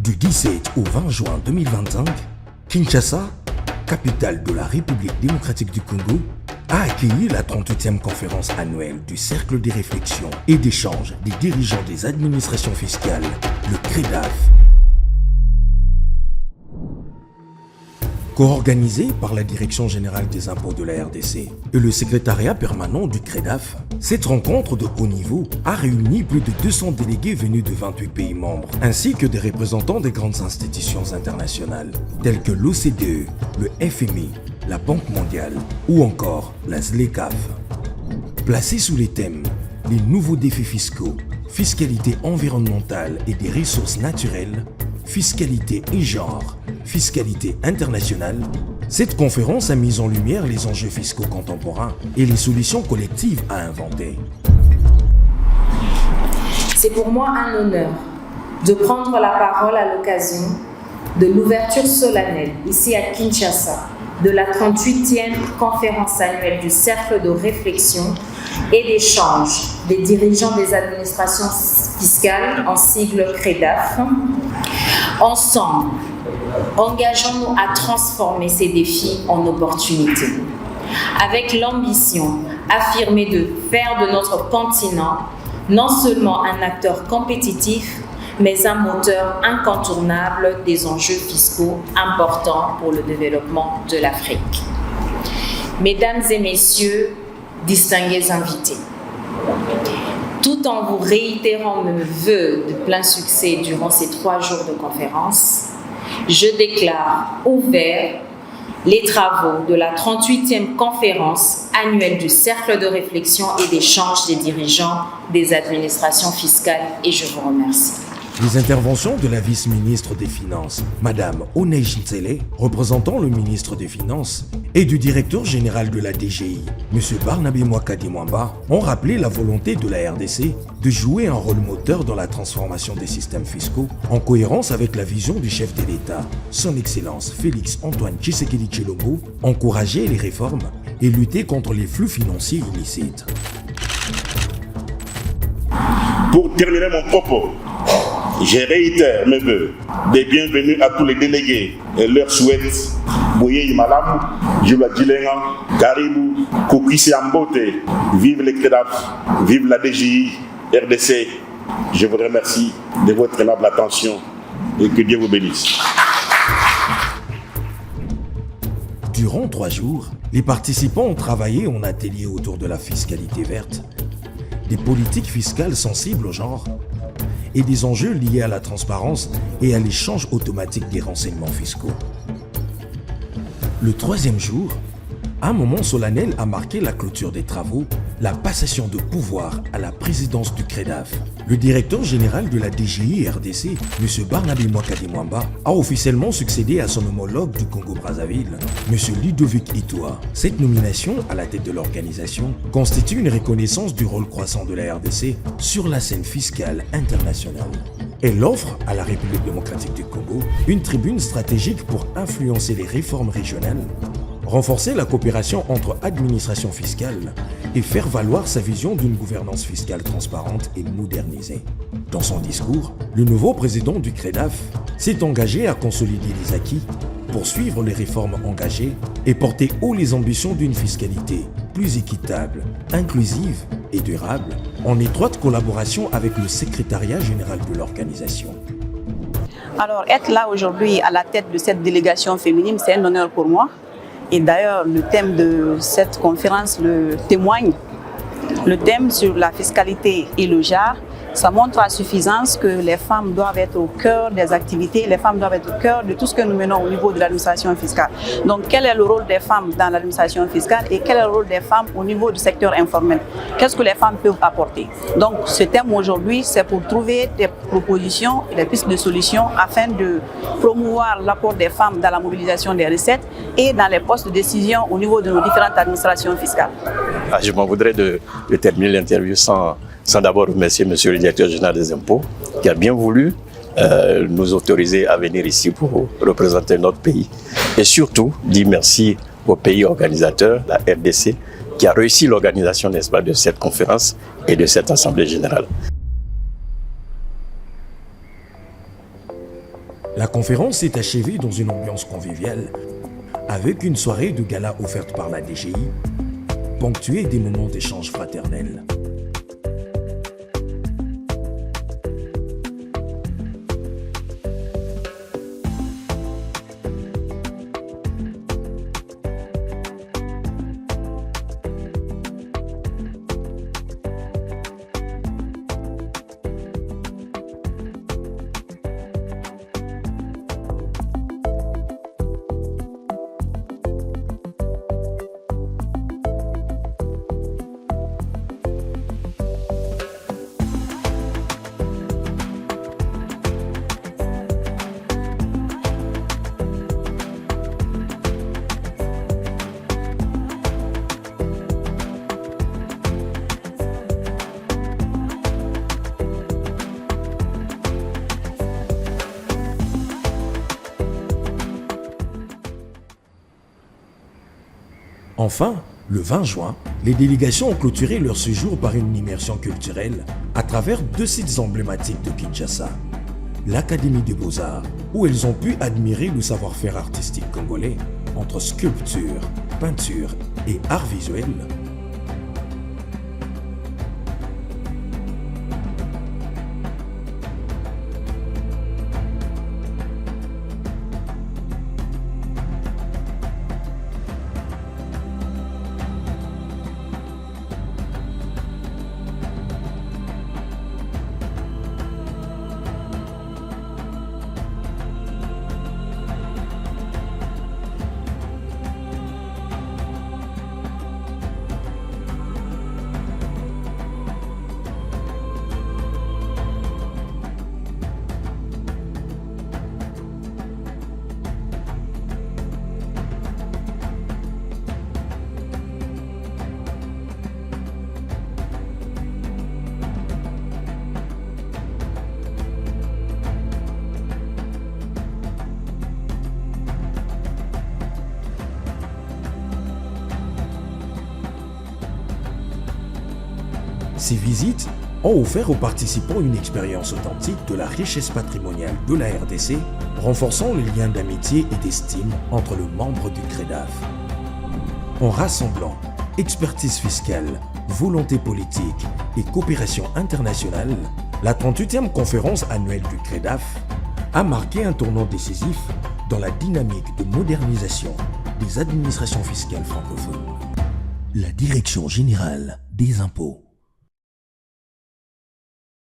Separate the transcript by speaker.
Speaker 1: Du 17 au 20 juin 2025, Kinshasa, capitale de la République démocratique du Congo, a accueilli la 38e conférence annuelle du Cercle des réflexions et d'échanges des dirigeants des administrations fiscales, le CREDAF. Co-organisée par la Direction générale des impôts de la RDC et le secrétariat permanent du CREDAF, cette rencontre de haut niveau a réuni plus de 200 délégués venus de 28 pays membres, ainsi que des représentants des grandes institutions internationales, telles que l'OCDE, le FMI, la Banque mondiale ou encore la ZLECAf. Placés sous les thèmes « Les nouveaux défis fiscaux, fiscalité environnementale et des ressources naturelles, fiscalité et genre, fiscalité internationale », cette conférence a mis en lumière les enjeux fiscaux contemporains et les solutions collectives à inventer.
Speaker 2: C'est pour moi un honneur de prendre la parole à l'occasion de l'ouverture solennelle, ici à Kinshasa, de la 38e conférence annuelle du Cercle de réflexion et d'échange des dirigeants des administrations fiscales, en sigle CREDAF. Ensemble, engageons-nous à transformer ces défis en opportunités, avec l'ambition affirmée de faire de notre continent non seulement un acteur compétitif, mais un moteur incontournable des enjeux fiscaux importants pour le développement de l'Afrique. Mesdames et messieurs, distingués invités, tout en vous réitérant mes vœux de plein succès durant ces 3 jours de conférence, je déclare ouverts les travaux de la 38e conférence annuelle du Cercle de réflexion et d'échange des dirigeants des administrations fiscales et je vous remercie.
Speaker 1: Les interventions de la vice-ministre des Finances, Madame Onei Ntsele, représentant le ministre des Finances, et du directeur général de la DGI, Monsieur Barnabé Mwakadi Mwamba, ont rappelé la volonté de la RDC de jouer un rôle moteur dans la transformation des systèmes fiscaux, en cohérence avec la vision du chef de l'État, Son Excellence Félix Antoine Tshisekedi Tshilombo, encourager les réformes et lutter contre les flux financiers illicites.
Speaker 3: Pour terminer mon propos, je réitère mes vœux des bienvenus à tous les délégués et leur souhaite Boye Malam, Jula Djilenga, Karibou, Koukisi Ambote, vive les CREDAF, vive la DGI, RDC. Je vous remercie de votre aimable attention et que Dieu vous bénisse.
Speaker 1: Durant 3 jours, les participants ont travaillé en atelier autour de la fiscalité verte, des politiques fiscales sensibles au genre et des enjeux liés à la transparence et à l'échange automatique des renseignements fiscaux. Le 3e jour, un moment solennel a marqué la clôture des travaux, la passation de pouvoir à la présidence du CREDAF. Le directeur général de la DGI RDC, M. Barnabé Mwakadi Mwamba, a officiellement succédé à son homologue du Congo-Brazzaville, M. Ludovic Itoa. Cette nomination à la tête de l'organisation constitue une reconnaissance du rôle croissant de la RDC sur la scène fiscale internationale. Elle offre à la République démocratique du Congo une tribune stratégique pour influencer les réformes régionales, renforcer la coopération entre administrations fiscales et faire valoir sa vision d'une gouvernance fiscale transparente et modernisée. Dans son discours, le nouveau président du CREDAF s'est engagé à consolider les acquis, poursuivre les réformes engagées et porter haut les ambitions d'une fiscalité plus équitable, inclusive et durable, en étroite collaboration avec le secrétariat général de l'organisation.
Speaker 4: Alors, être là aujourd'hui à la tête de cette délégation féminine, c'est un honneur pour moi. Et d'ailleurs, le thème de cette conférence le témoigne. Le thème sur la fiscalité et le genre, ça montre à suffisance que les femmes doivent être au cœur des activités, les femmes doivent être au cœur de tout ce que nous menons au niveau de l'administration fiscale. Donc, quel est le rôle des femmes dans l'administration fiscale et quel est le rôle des femmes au niveau du secteur informel? Qu'est-ce que les femmes peuvent apporter? Donc, ce thème aujourd'hui, c'est pour trouver des propositions et des pistes de solutions afin de promouvoir l'apport des femmes dans la mobilisation des recettes et dans les postes de décision au niveau de nos différentes administrations fiscales.
Speaker 5: Je m'en voudrais de terminer l'interview sans d'abord remercier Monsieur le directeur général des impôts qui a bien voulu nous autoriser à venir ici pour représenter notre pays. Et surtout, dire merci au pays organisateur, la RDC, qui a réussi l'organisation, n'est-ce pas, de cette conférence et de cette assemblée générale.
Speaker 1: La conférence s'est achevée dans une ambiance conviviale, avec une soirée de gala offerte par la DGI, ponctuée des moments d'échange fraternels. Enfin, le 20 juin, les délégations ont clôturé leur séjour par une immersion culturelle à travers 2 sites emblématiques de Kinshasa. L'Académie des Beaux-Arts, où elles ont pu admirer le savoir-faire artistique congolais entre sculpture, peinture et art visuel. Ces visites ont offert aux participants une expérience authentique de la richesse patrimoniale de la RDC, renforçant les liens d'amitié et d'estime entre les membres du CREDAF. En rassemblant expertise fiscale, volonté politique et coopération internationale, la 38e conférence annuelle du CREDAF a marqué un tournant décisif dans la dynamique de modernisation des administrations fiscales francophones. La Direction générale des impôts